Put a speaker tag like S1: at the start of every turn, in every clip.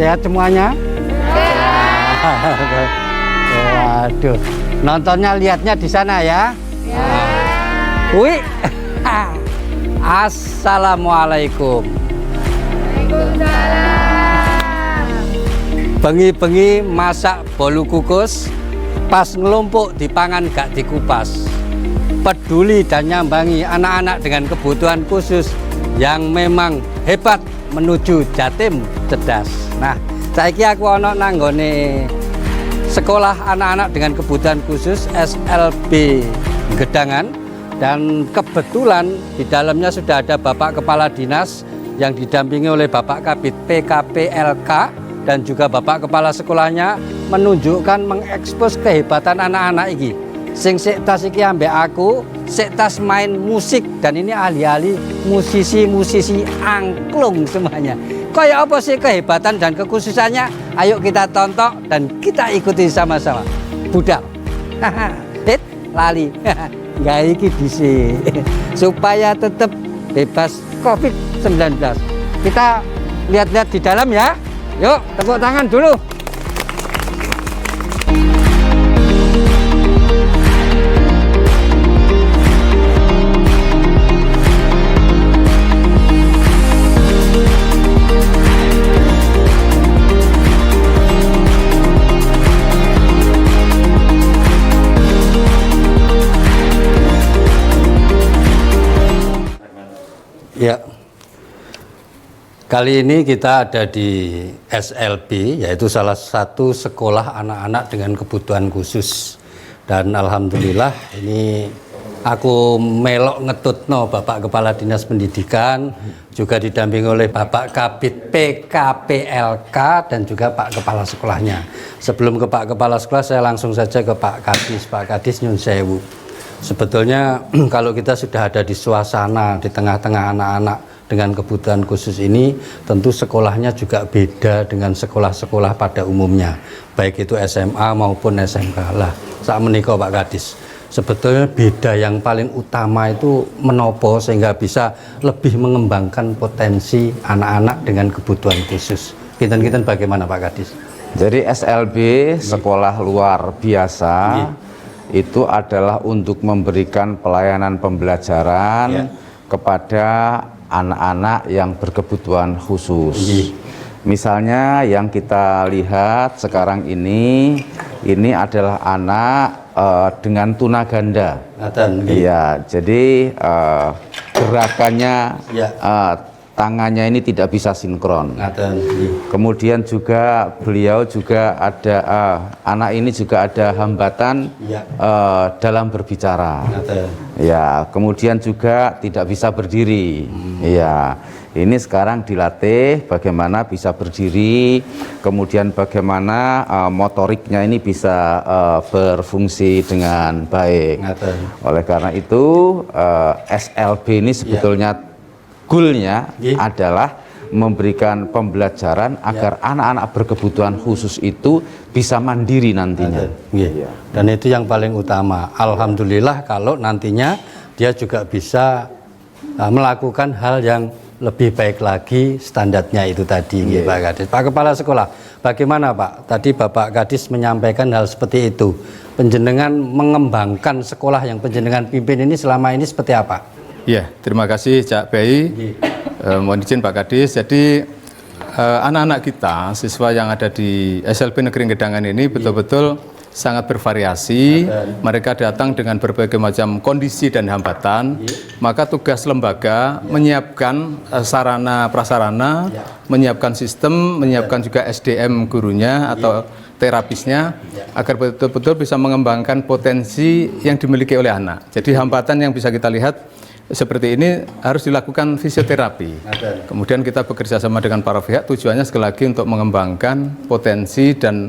S1: Sehat semuanya? Sehat. Waduh, nontonnya lihatnya di sana ya. Wih. Assalamualaikum. Bengi-bengi masak bolu kukus, pas ngelumpuk dipangan gak dikupas. Peduli dan nyambangi anak-anak dengan kebutuhan khusus yang memang hebat menuju Jatim cerdas. Nah, saiki aku ana nanggone sekolah anak-anak dengan kebutuhan khusus SLB Gedangan, dan kebetulan di dalamnya sudah ada Bapak Kepala Dinas yang didampingi oleh Bapak Kabid PKPLK dan juga Bapak Kepala sekolahnya menunjukkan mengekspos kehebatan anak-anak iki. Sing tas iki ambek aku, tas main musik, dan ini ahli-ahli musisi-musisi angklung semuanya. Kayak apa sih kehebatan dan kekhususannya? Ayo kita tonton dan kita ikuti sama-sama. Budal. Lali. Nggak iki dhisik. Supaya tetap bebas COVID-19. Kita lihat-lihat di dalam ya. Yuk, tepuk tangan dulu. Ya, kali ini kita ada di SLB, yaitu salah satu sekolah anak-anak dengan kebutuhan khusus. Dan alhamdulillah ini aku melok ngetutno Bapak Kepala Dinas Pendidikan, juga didampingi oleh Bapak Kabid PKPLK dan juga Pak Kepala sekolahnya. Sebelum ke Pak Kepala sekolah, saya langsung saja ke Pak Kadis. Pak Kadis, nyun sewu. Sebetulnya kalau kita sudah ada di suasana di tengah-tengah anak-anak dengan kebutuhan khusus ini, tentu sekolahnya juga beda dengan sekolah-sekolah pada umumnya, baik itu SMA maupun SMK. Lah, saat menikah Pak Kadis, sebetulnya beda yang paling utama itu menopo sehingga bisa lebih mengembangkan potensi anak-anak dengan kebutuhan khusus. Kinten-kinten bagaimana Pak Kadis?
S2: Jadi SLB, sekolah luar biasa, itu adalah untuk memberikan pelayanan pembelajaran kepada anak-anak yang berkebutuhan khusus. Misalnya yang kita lihat sekarang ini adalah anak dengan tunaganda. Iya, jadi gerakannya tangannya ini tidak bisa sinkron. Kemudian juga beliau juga ada anak ini juga ada hambatan dalam berbicara. Ya, kemudian juga tidak bisa berdiri. Ya, ini sekarang dilatih bagaimana bisa berdiri, kemudian bagaimana motoriknya ini bisa berfungsi dengan baik. Oleh karena itu SLB ini sebetulnya goalnya adalah memberikan pembelajaran agar anak-anak berkebutuhan khusus itu bisa mandiri nantinya.
S1: Dan itu yang paling utama. Alhamdulillah kalau nantinya dia juga bisa melakukan hal yang lebih baik lagi, standarnya itu tadi. Pak Kadis. Pak Kepala Sekolah, bagaimana Pak? Tadi Bapak Kadis menyampaikan hal seperti itu. Penjenengan mengembangkan sekolah yang penjenengan pimpin ini selama ini seperti apa?
S3: Ya, terima kasih Cak Bayi. Mohon izin Pak Kadis. Jadi anak-anak kita, siswa yang ada di SLB Negeri Gedangan ini betul-betul sangat bervariasi. Mereka datang dengan berbagai macam kondisi dan hambatan. Maka tugas lembaga menyiapkan sarana prasarana, menyiapkan sistem, menyiapkan juga SDM gurunya atau terapisnya agar betul-betul bisa mengembangkan potensi yang dimiliki oleh anak. Jadi hambatan yang bisa kita lihat seperti ini harus dilakukan fisioterapi. Kemudian kita bekerja sama dengan para pihak, tujuannya sekali lagi untuk mengembangkan potensi dan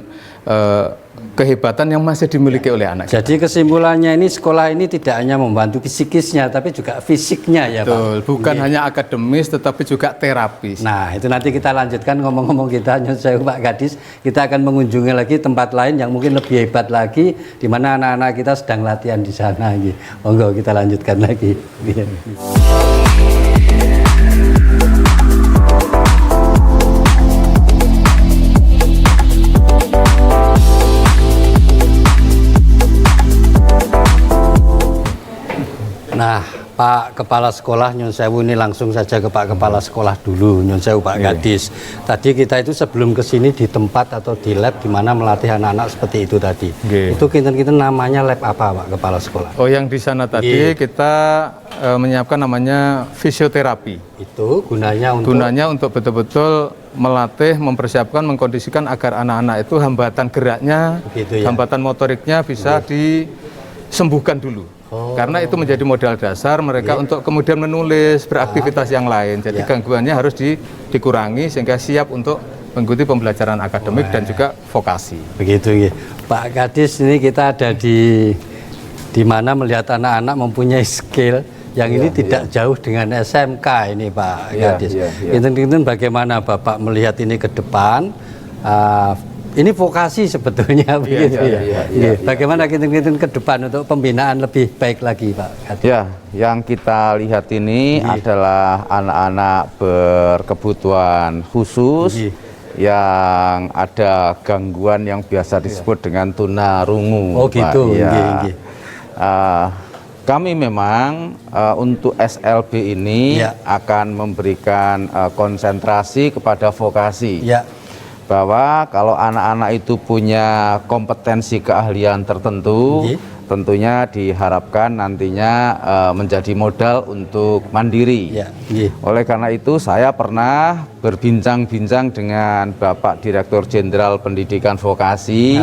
S3: kehebatan yang masih dimiliki oleh anak.
S1: Jadi kesimpulannya ini sekolah ini tidak hanya membantu psikisnya tapi juga fisiknya ya
S3: Betul,
S1: Pak.
S3: bukan hanya akademis tetapi juga terapis.
S1: Nah itu nanti kita lanjutkan ngomong-ngomong kita saya Pak Kadis, kita akan mengunjungi lagi tempat lain yang mungkin lebih hebat lagi di mana anak-anak kita sedang latihan di sana. Monggo kita lanjutkan lagi. Pak Kepala Sekolah, nyun sewu ini langsung saja ke Pak Kepala Sekolah dulu, nyun sewu Pak Gadis. Tadi kita itu sebelum ke sini di tempat atau di lab di mana melatih anak-anak seperti itu tadi. Itu kinten-kinten namanya lab apa Pak Kepala Sekolah?
S3: Oh, yang di sana tadi kita menyiapkan namanya fisioterapi.
S1: Itu gunanya
S3: untuk betul-betul melatih, mempersiapkan, mengkondisikan agar anak-anak itu hambatan geraknya, hambatan motoriknya bisa disembuhkan dulu. Karena itu menjadi modal dasar mereka untuk kemudian menulis, beraktivitas yang lain. Jadi gangguannya harus dikurangi sehingga siap untuk mengikuti pembelajaran akademik dan juga vokasi.
S1: Begitu ya. Pak Gadis, ini kita ada di mana melihat anak-anak mempunyai skill yang ini tidak jauh dengan SMK ini Pak Gadis. Kinten-kinten bagaimana Bapak melihat ini ke depan? Ini vokasi sebetulnya begitu ya. Bagaimana kinten-kinten ke depan untuk pembinaan lebih baik lagi Pak Gadis?
S2: Ya, yang kita lihat ini adalah anak-anak berkebutuhan khusus yang ada gangguan yang biasa disebut dengan tunarungu.
S1: Oh gitu.
S2: Kami memang untuk SLB ini akan memberikan konsentrasi kepada vokasi. Bahwa kalau anak-anak itu punya kompetensi keahlian tertentu, tentunya diharapkan nantinya menjadi modal untuk mandiri. Oleh karena itu saya pernah berbincang-bincang dengan Bapak Direktur Jenderal Pendidikan Vokasi.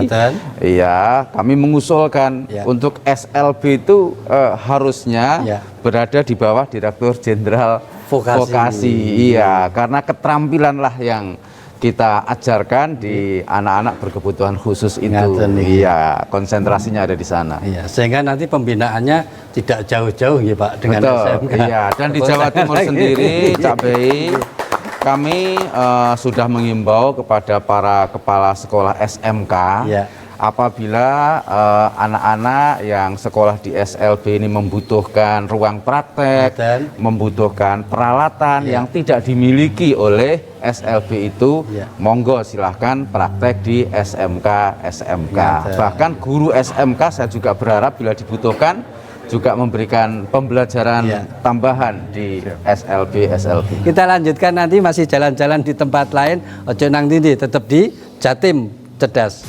S2: Iya, kami mengusulkan untuk SLB itu harusnya berada di bawah Direktur Jenderal Vokasi. Iya, karena keterampilanlah yang kita ajarkan di anak-anak berkebutuhan khusus itu. Iya, konsentrasinya ada di sana.
S1: Iya, sehingga nanti pembinaannya tidak jauh-jauh ya Pak dengan SMK.
S2: Iya, dan di Jawa Timur sendiri, Cak Bei, kami sudah mengimbau kepada para kepala sekolah SMK apabila anak-anak yang sekolah di SLB ini membutuhkan ruang praktek, membutuhkan peralatan yang tidak dimiliki oleh SLB itu, monggo silahkan praktek di SMK. Bahkan guru SMK saya juga berharap bila dibutuhkan juga memberikan pembelajaran tambahan di SLB.
S1: Kita lanjutkan nanti, masih jalan-jalan di tempat lain. Ojo nang tindi, tetap di Jatim Cerdas.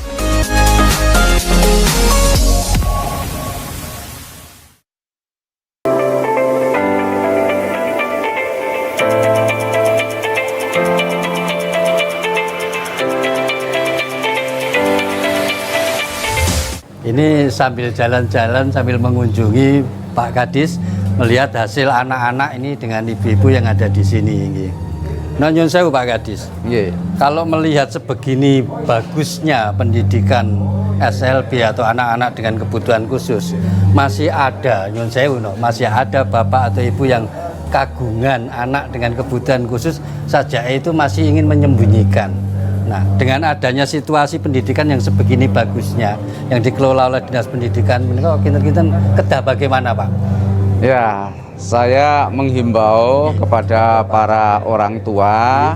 S1: Ini sambil jalan-jalan, sambil mengunjungi Pak Kadis, melihat hasil anak-anak ini dengan ibu-ibu yang ada di sini. Nyun sewu Pak Kadis. Kalau melihat sebegini bagusnya pendidikan SLB atau anak-anak dengan kebutuhan khusus, masih ada nyun sewu, masih ada bapak atau ibu yang kagungan anak dengan kebutuhan khusus saja itu masih ingin menyembunyikan. Nah, dengan adanya situasi pendidikan yang sebegini bagusnya, yang dikelola oleh Dinas Pendidikan, kita kedah bagaimana Pak?
S2: Ya, saya menghimbau kepada para orang tua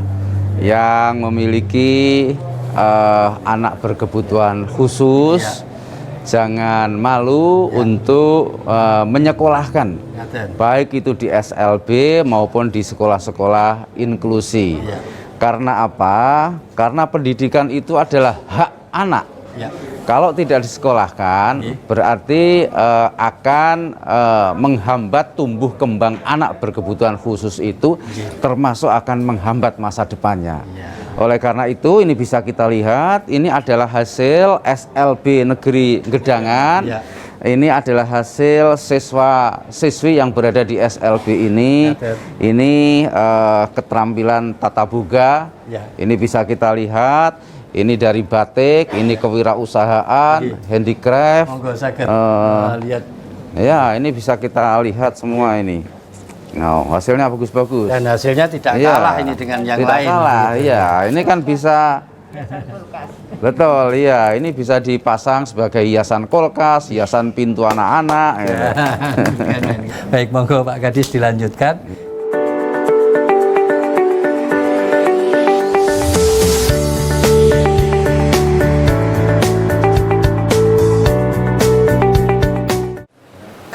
S2: yang memiliki anak berkebutuhan khusus, jangan malu untuk menyekolahkan, baik itu di SLB maupun di sekolah-sekolah inklusi. Karena apa? Karena pendidikan itu adalah hak anak. Kalau tidak disekolahkan, berarti akan menghambat tumbuh kembang anak berkebutuhan khusus itu, termasuk akan menghambat masa depannya. Oleh karena itu, ini bisa kita lihat, ini adalah hasil SLB Negeri Gedangan. Ini adalah hasil siswa-siswi yang berada di SLB ini. Ini keterampilan tata boga. Ini bisa kita lihat. Ini dari batik, ini kewirausahaan, handicraft.
S1: Lihat.
S2: Ya, ini bisa kita lihat semua ini. Nah, hasilnya bagus-bagus.
S1: Dan hasilnya tidak kalah ini dengan yang
S2: tidak
S1: lain.
S2: Tidak kalah, iya. Ini kan bisa. Betul, iya. Ini bisa dipasang sebagai hiasan kulkas, hiasan pintu anak-anak.
S1: Baik, monggo Pak Kadis dilanjutkan.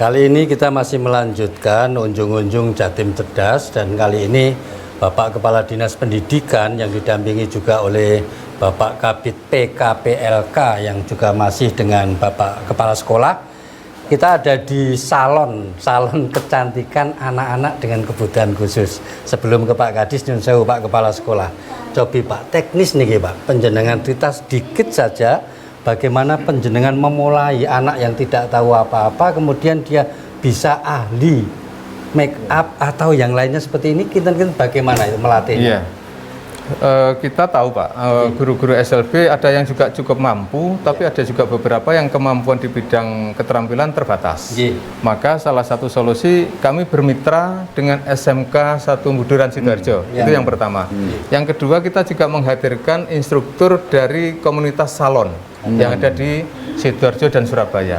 S1: kali ini kita masih melanjutkan Unjung-Unjung Jatim Cerdas, dan kali ini Bapak Kepala Dinas Pendidikan yang didampingi juga oleh Bapak Kabid PKPLK yang juga masih dengan Bapak Kepala Sekolah. Kita ada di salon kecantikan anak-anak dengan kebutuhan khusus. Sebelum ke Pak Kadis, nyun sewu Pak Kepala Sekolah. Cobi Pak, teknis nih Pak, penjenengan cerita sedikit saja bagaimana penjenengan memulai anak yang tidak tahu apa-apa, kemudian dia bisa ahli make up atau yang lainnya seperti ini, kita bagaimana itu melatihnya?
S3: Iya. Kita tahu Pak, guru-guru SLB ada yang juga cukup mampu, tapi ada juga beberapa yang kemampuan di bidang keterampilan terbatas. Maka salah satu solusi kami bermitra dengan SMK 1 Buduran Sidoarjo. Itu yang pertama. Yang kedua, kita juga menghadirkan instruktur dari komunitas salon yang ada di Sidoarjo dan Surabaya.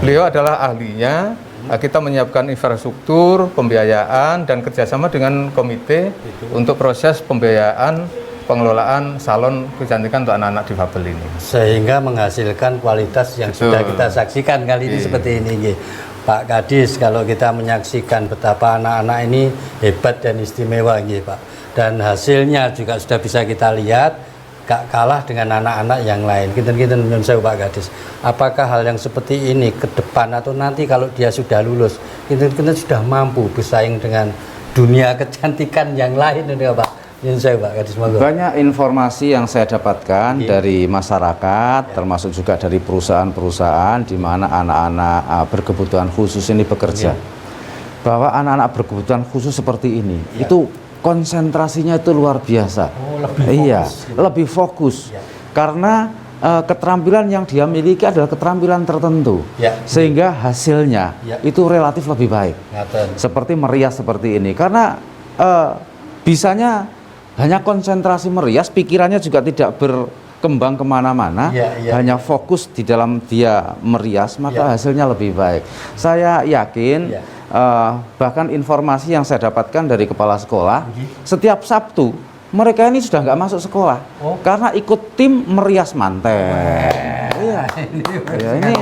S3: Beliau adalah ahlinya. Kita menyiapkan infrastruktur, pembiayaan, dan kerjasama dengan komite untuk proses pembiayaan pengelolaan salon kecantikan untuk anak-anak difabel ini.
S1: Sehingga menghasilkan kualitas yang sudah kita saksikan kali ini seperti ini. Pak Kadis, kalau kita menyaksikan betapa anak-anak ini hebat dan istimewa Pak. Dan hasilnya juga sudah bisa kita lihat, gak kalah dengan anak-anak yang lain. Kinten-kinten nyun sewu Pak Kadis. Apakah hal yang seperti ini ke depan atau nanti kalau dia sudah lulus, kinten-kinten sudah mampu bersaing dengan dunia kecantikan yang lain ini Pak? Nyun sewu Pak Kadis.
S2: Banyak informasi yang saya dapatkan dari masyarakat, termasuk juga dari perusahaan-perusahaan di mana anak-anak berkebutuhan khusus ini bekerja. Bahwa anak-anak berkebutuhan khusus seperti ini, itu konsentrasinya itu luar biasa. Lebih fokus. Karena keterampilan yang dia miliki adalah keterampilan tertentu, sehingga hasilnya itu relatif lebih baik. Seperti merias seperti ini, karena bisanya hanya konsentrasi merias, pikirannya juga tidak berkembang kemana-mana, hanya fokus di dalam dia merias, maka hasilnya lebih baik. Saya yakin. Bahkan informasi yang saya dapatkan dari kepala sekolah, setiap Sabtu mereka ini sudah nggak masuk sekolah karena ikut tim merias manten.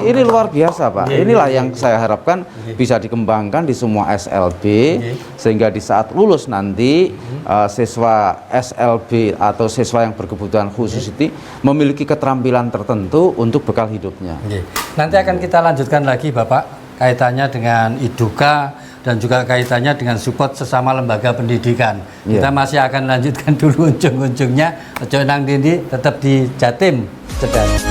S2: Ini luar biasa Pak. Inilah yang saya harapkan bisa dikembangkan di semua SLB, sehingga di saat lulus nanti siswa SLB atau siswa yang berkebutuhan khusus itu memiliki keterampilan tertentu untuk bekal hidupnya.
S1: Nanti akan kita lanjutkan lagi Bapak, kaitannya dengan IDUKA dan juga kaitannya dengan support sesama lembaga pendidikan. Kita masih akan lanjutkan dulu ujung-ujungnya. Ojo nang dindi, tetap di Jatim Cerdas.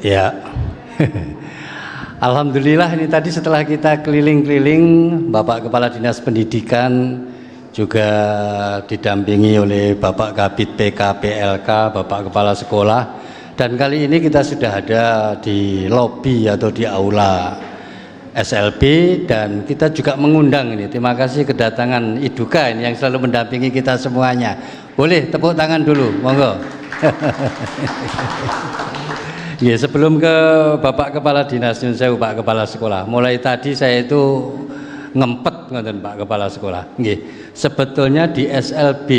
S1: Ya. Alhamdulillah, ini tadi setelah kita keliling-keliling, Bapak Kepala Dinas Pendidikan juga didampingi oleh Bapak Kabid PKPLK, Bapak Kepala Sekolah, dan kali ini kita sudah ada di lobi atau di aula SLB, dan kita juga mengundang ini. Terima kasih kedatangan IDUKA ini yang selalu mendampingi kita semuanya. Boleh tepuk tangan dulu, monggo. Ya, sebelum ke Bapak Kepala Dinas, nyun sewu Pak Kepala Sekolah. Mulai tadi saya itu ngempet ngoten Pak Kepala Sekolah. Nggih. Sebetulnya di SLB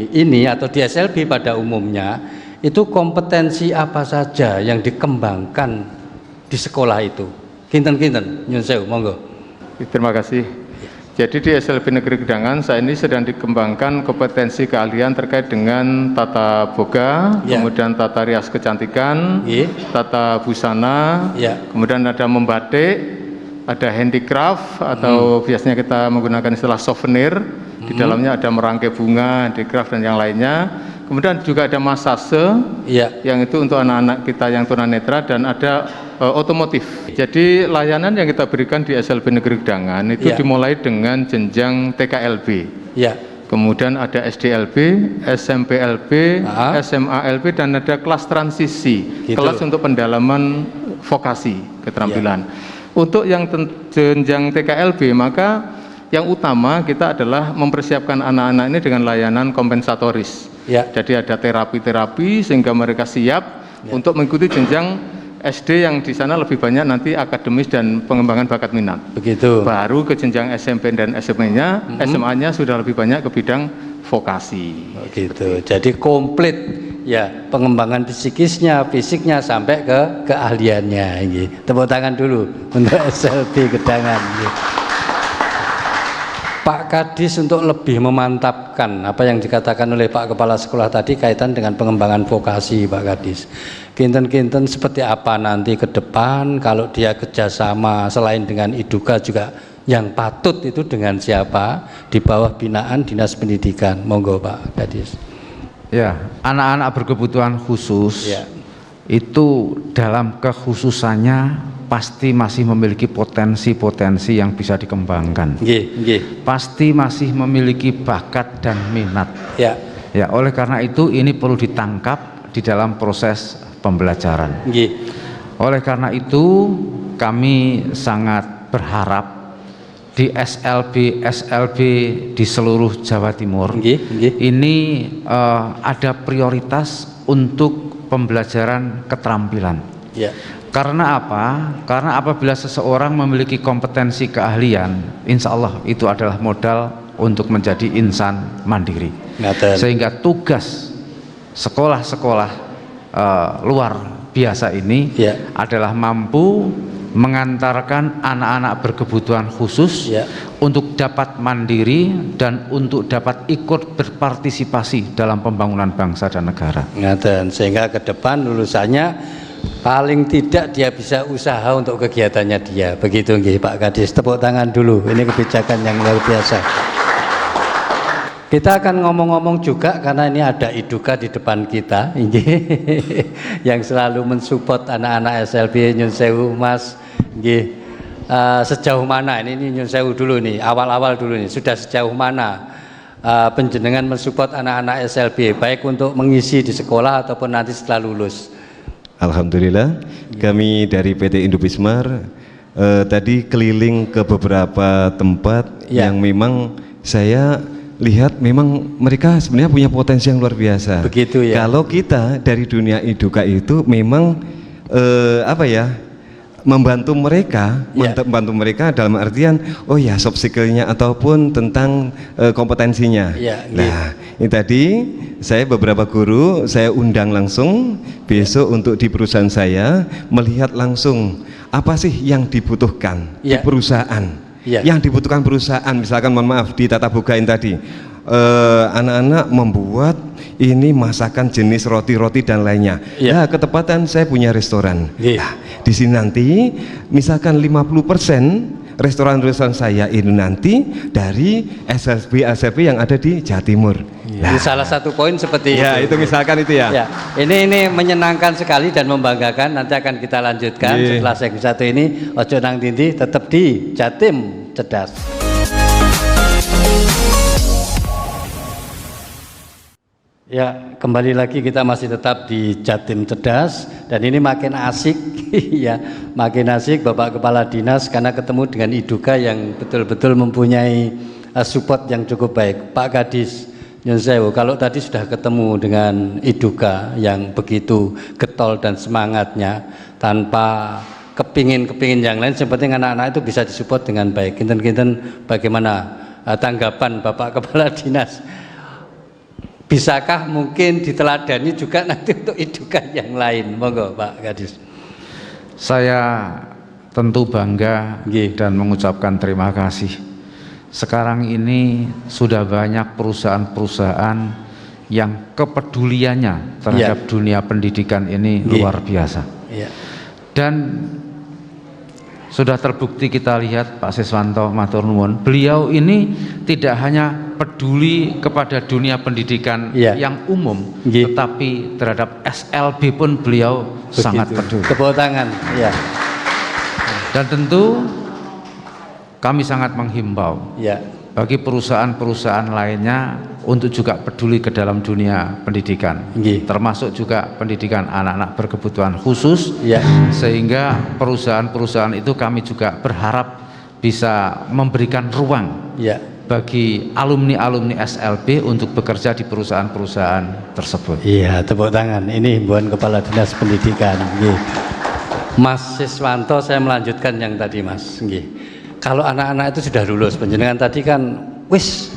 S1: ini atau di SLB pada umumnya itu kompetensi apa saja yang dikembangkan di sekolah itu? Kinten-kinten nyun sewu, monggo.
S3: Terima kasih. Jadi di SLB Negeri Gedangan saat ini sedang dikembangkan kompetensi keahlian terkait dengan tata boga, kemudian tata rias kecantikan, tata busana, kemudian ada membatik, ada handicraft atau biasanya kita menggunakan istilah souvenir. Di dalamnya ada merangkai bunga, handicraft dan yang lainnya. Kemudian juga ada massage, yang itu untuk anak-anak kita yang tunanetra, dan ada otomotif. Jadi layanan yang kita berikan di SLB Negeri Gedangan itu dimulai dengan jenjang TKLB. Kemudian ada SDLB, SMPLB, SMALB, dan ada kelas transisi, kelas untuk pendalaman vokasi keterampilan. Untuk yang jenjang TKLB, maka yang utama kita adalah mempersiapkan anak-anak ini dengan layanan kompensatoris. Jadi ada terapi-terapi sehingga mereka siap untuk mengikuti jenjang SD yang di sana lebih banyak nanti akademis dan pengembangan bakat minat.
S1: Begitu.
S3: Baru ke jenjang SMP dan SMA-nya sudah lebih banyak ke bidang vokasi.
S1: Begitu. Jadi komplit ya pengembangan psikisnya, fisiknya sampai ke keahliannya. Nggih. Tepuk tangan dulu untuk SLB Gedangan. Nggih. Pak Kadis untuk lebih memantapkan apa yang dikatakan oleh Pak Kepala Sekolah tadi kaitan dengan pengembangan vokasi, Pak Kadis. Kinten-kinten seperti apa nanti ke depan kalau dia kerjasama selain dengan Iduka juga yang patut itu dengan siapa di bawah binaan Dinas Pendidikan. Monggo Pak Kadis.
S2: Ya, anak-anak berkebutuhan khusus
S1: Ya.
S2: itu dalam kekhususannya pasti masih memiliki potensi-potensi yang bisa dikembangkan.
S1: Nggih, nggih.
S2: Pasti masih memiliki bakat dan minat.
S1: Ya.
S2: Ya, oleh karena itu ini perlu ditangkap di dalam proses pembelajaran.
S1: Nggih.
S2: Oleh karena itu kami sangat berharap di SLB di seluruh Jawa Timur
S1: Nggih, nggih.
S2: ini ada prioritas untuk pembelajaran keterampilan.
S1: Ya.
S2: Karena apa? Karena apabila seseorang memiliki kompetensi keahlian, insya Allah itu adalah modal untuk menjadi insan mandiri.
S1: Ngaten.
S2: Sehingga tugas sekolah-sekolah luar biasa ini
S1: Ya.
S2: adalah mampu mengantarkan anak-anak berkebutuhan khusus
S1: Ya.
S2: untuk dapat mandiri dan untuk dapat ikut berpartisipasi dalam pembangunan bangsa dan negara.
S1: Ngaten. Sehingga ke depan lulusannya paling tidak dia bisa usaha untuk kegiatannya dia. Begitu nggih Pak Kadis. Tepuk tangan dulu. Ini kebijakan yang luar biasa. Kita akan ngomong-ngomong juga karena ini ada Iduka di depan kita yang selalu mensupport anak-anak SLB. Nyun sewu Mas. Nggih. Sejauh mana ini nyun sewu dulu nih, awal-awal dulu nih. Sudah sejauh mana penjenengan mensupport anak-anak SLB baik untuk mengisi di sekolah ataupun nanti setelah lulus?
S4: Alhamdulillah, kami dari PT Indobismar tadi keliling ke beberapa tempat yang memang saya lihat memang mereka sebenarnya punya potensi yang luar biasa.
S1: Begitu ya.
S4: Kalau kita dari dunia Iduka itu memang membantu mereka dalam artian soft skill-nya ataupun tentang kompetensinya. Nah, ini tadi saya beberapa guru saya undang langsung besok untuk di perusahaan saya melihat langsung apa sih yang dibutuhkan di perusahaan. Yang dibutuhkan perusahaan, misalkan mohon maaf di Tata Bogain tadi anak-anak membuat ini masakan jenis roti-roti dan lainnya. Nah, ketepatan saya punya restoran. Nah, di sini nanti misalkan 50% restoran-restoran saya ini nanti dari SLB yang ada di Jawa Timur.
S1: Nah, salah satu poin seperti
S4: itu misalkan itu ya.
S1: Ini menyenangkan sekali dan membanggakan. Nanti akan kita lanjutkan setelah segmen satu ini. Ojo nang tindi, tetap di Jatim Cerdas. Ya, kembali lagi kita masih tetap di Jatim Cerdas dan ini makin asik ya, makin asik Bapak Kepala Dinas karena ketemu dengan Iduka yang betul-betul mempunyai support yang cukup baik. Pak Kadis, nyun sewu, kalau tadi sudah ketemu dengan Iduka yang begitu getol dan semangatnya tanpa kepingin yang lain, yang penting anak-anak itu bisa disupport dengan baik. Kinten-kinten bagaimana tanggapan Bapak Kepala Dinas? Bisakah mungkin diteladani juga nanti untuk Iduka yang lain? Monggo Pak Kadis.
S2: Saya tentu bangga dan mengucapkan terima kasih. Sekarang ini sudah banyak perusahaan-perusahaan yang kepeduliannya terhadap dunia pendidikan ini luar biasa. Dan sudah terbukti kita lihat Pak Siswanto matur nuwun, beliau ini tidak hanya peduli kepada dunia pendidikan yang umum, tetapi terhadap SLB pun beliau sangat peduli.
S1: Tepuk tangan.
S2: Dan tentu kami sangat menghimbau bagi perusahaan-perusahaan lainnya untuk juga peduli ke dalam dunia pendidikan, termasuk juga pendidikan anak-anak berkebutuhan khusus, sehingga perusahaan-perusahaan itu kami juga berharap bisa memberikan ruang bagi alumni-alumni SLB untuk bekerja di perusahaan-perusahaan tersebut.
S1: Iya, tepuk tangan. Ini himbauan Kepala Dinas Pendidikan. Mas Siswanto, saya melanjutkan yang tadi Mas. Kalau anak-anak itu sudah lulus, panjenengan tadi kan wis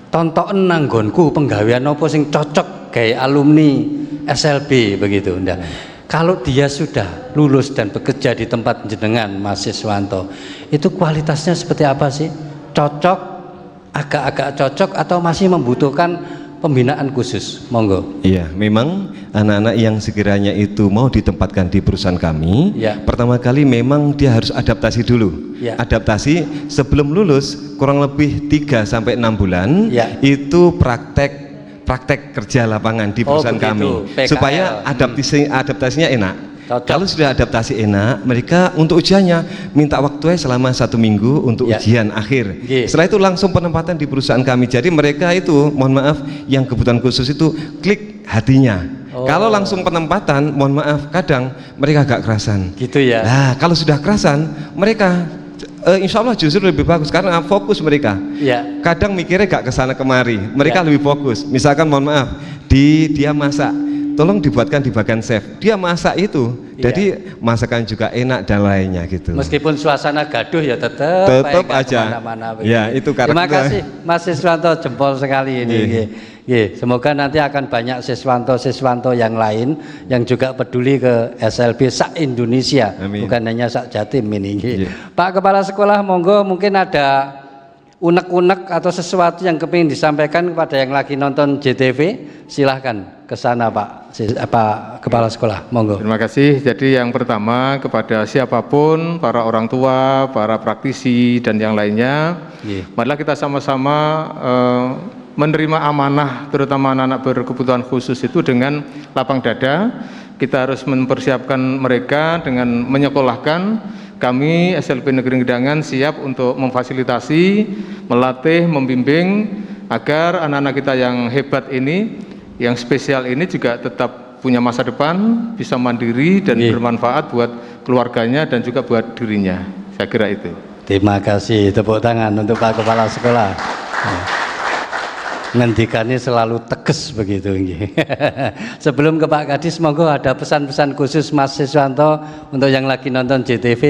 S1: tonton nanggonku penggawean apa sing cocok kayak alumni SLB begitu. Nah, kalau dia sudah lulus dan bekerja di tempat jenengan Mas Siswanto, itu kualitasnya seperti apa sih? Cocok, agak-agak cocok atau masih membutuhkan pembinaan khusus? Monggo.
S4: Iya, memang anak-anak yang sekiranya itu mau ditempatkan di perusahaan kami, pertama kali memang dia harus adaptasi dulu. Adaptasi sebelum lulus kurang lebih 3 sampai 6 bulan itu praktek kerja lapangan di perusahaan kami,
S1: PKL.
S4: Supaya adaptasinya enak. Kalau sudah adaptasi enak, mereka untuk ujiannya minta waktu selama 1 minggu untuk ujian akhir. Setelah itu langsung penempatan di perusahaan kami. Jadi mereka itu, mohon maaf, yang kebutuhan khusus itu klik hatinya. Kalau langsung penempatan, mohon maaf, kadang mereka agak kerasan.
S1: Gitu ya.
S4: Nah, kalau sudah kerasan, mereka insya Allah justru lebih bagus karena fokus mereka. Kadang mikirnya gak kesana kemari, mereka lebih fokus. Misalkan mohon maaf, dia masak, tolong dibuatkan di bagian chef, dia masak itu, jadi masakan juga enak dan lainnya gitu.
S1: Meskipun suasana gaduh ya tetap
S4: aja. Ya, itu karakter.
S1: Terima kasih Mas Siswanto, jempol sekali ini. Semoga nanti akan banyak siswanto yang lain yang juga peduli ke SLB sak Indonesia. Amin. Bukan hanya sak Jatim ini. Pak Kepala Sekolah, monggo mungkin ada unek-unek atau sesuatu yang kepingin disampaikan kepada yang lagi nonton JTV, silahkan ke sana Pak Kepala Sekolah, monggo.
S3: Terima kasih. Jadi yang pertama kepada siapapun, para orang tua, para praktisi dan yang lainnya, marilah kita sama-sama menerima amanah, terutama anak-anak berkebutuhan khusus itu dengan lapang dada. Kita harus mempersiapkan mereka dengan menyekolahkan. Kami SLB Negeri Gedangan siap untuk memfasilitasi, melatih, membimbing agar anak-anak kita yang hebat ini, yang spesial ini juga tetap punya masa depan, bisa mandiri dan bermanfaat buat keluarganya dan juga buat dirinya. Saya kira itu.
S1: Terima kasih, tepuk tangan untuk Pak Kepala Sekolah. Ngendikannya selalu tegas begitu. Sebelum ke Pak Kadis, monggo ada pesan-pesan khusus Mas Siswanto untuk yang lagi nonton JTV,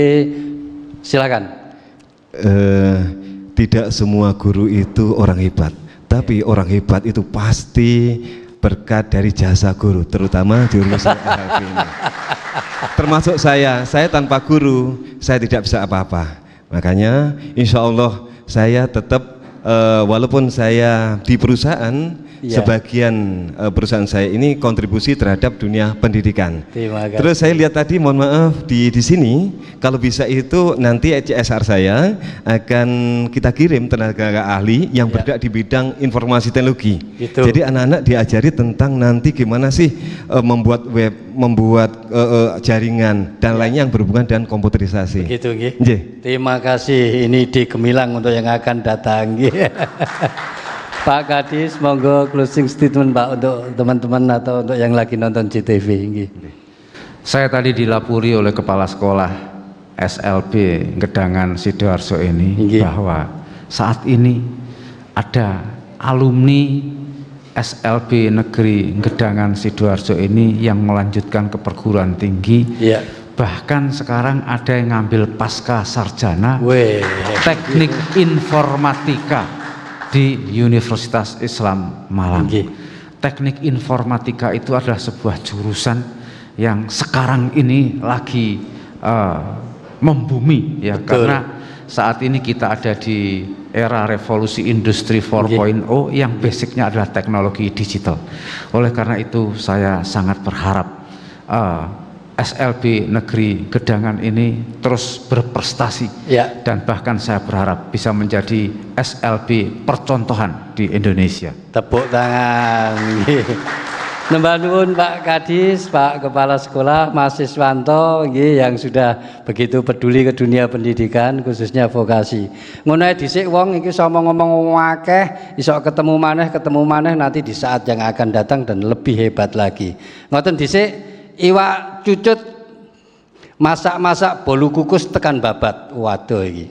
S1: silakan.
S4: Tidak semua guru itu orang hebat, tapi orang hebat itu pasti berkat dari jasa guru, terutama di urusan SLB ini. Termasuk saya tanpa guru saya tidak bisa apa-apa. Makanya insya Allah saya tetap walaupun saya di perusahaan, sebagian perusahaan saya ini kontribusi terhadap dunia pendidikan. Terus saya lihat tadi, mohon maaf, di sini kalau bisa itu nanti CSR saya akan kita kirim tenaga ahli yang bergerak di bidang informasi teknologi. Jadi anak-anak diajari tentang nanti gimana sih membuat web, membuat jaringan dan lainnya yang berhubungan dengan komputerisasi.
S1: Terima kasih. Ini di Gemilang untuk yang akan datang. Pak Kadis, monggo closing statement Pak untuk teman-teman atau untuk yang lagi nonton JTV.
S2: Saya tadi dilapuri oleh Kepala Sekolah SLB Gedangan Sidoarjo ini bahwa saat ini ada alumni SLB Negeri Gedangan Sidoarjo ini yang melanjutkan ke perguruan tinggi. Bahkan sekarang ada yang ngambil pasca sarjana teknik informatika di Universitas Islam Malang. Teknik informatika itu adalah sebuah jurusan yang sekarang ini lagi membumi ya. Karena saat ini kita ada di era revolusi industri 4.0 yang basicnya adalah teknologi digital. Oleh karena itu saya sangat berharap SLB Negeri Gedangan ini terus berprestasi dan bahkan saya berharap bisa menjadi SLB percontohan di Indonesia.
S1: Tepuk tangan. Nembah nuwun Pak Kadis, Pak Kepala Sekolah, Mas Siswanto yang sudah begitu peduli ke dunia pendidikan khususnya vokasi. Ngono ae dhisik wong iki sama ngomong akeh, iso ketemu maneh nanti di saat yang akan datang dan lebih hebat lagi. Ngoten dhisik iwak cucut masak-masak bolu kukus tekan babat. Waduh iki.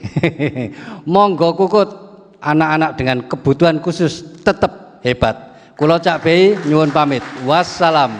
S1: Monggo kukut, anak-anak dengan kebutuhan khusus tetap hebat. Kula Cak Bei nyuwun pamit. Wassalam.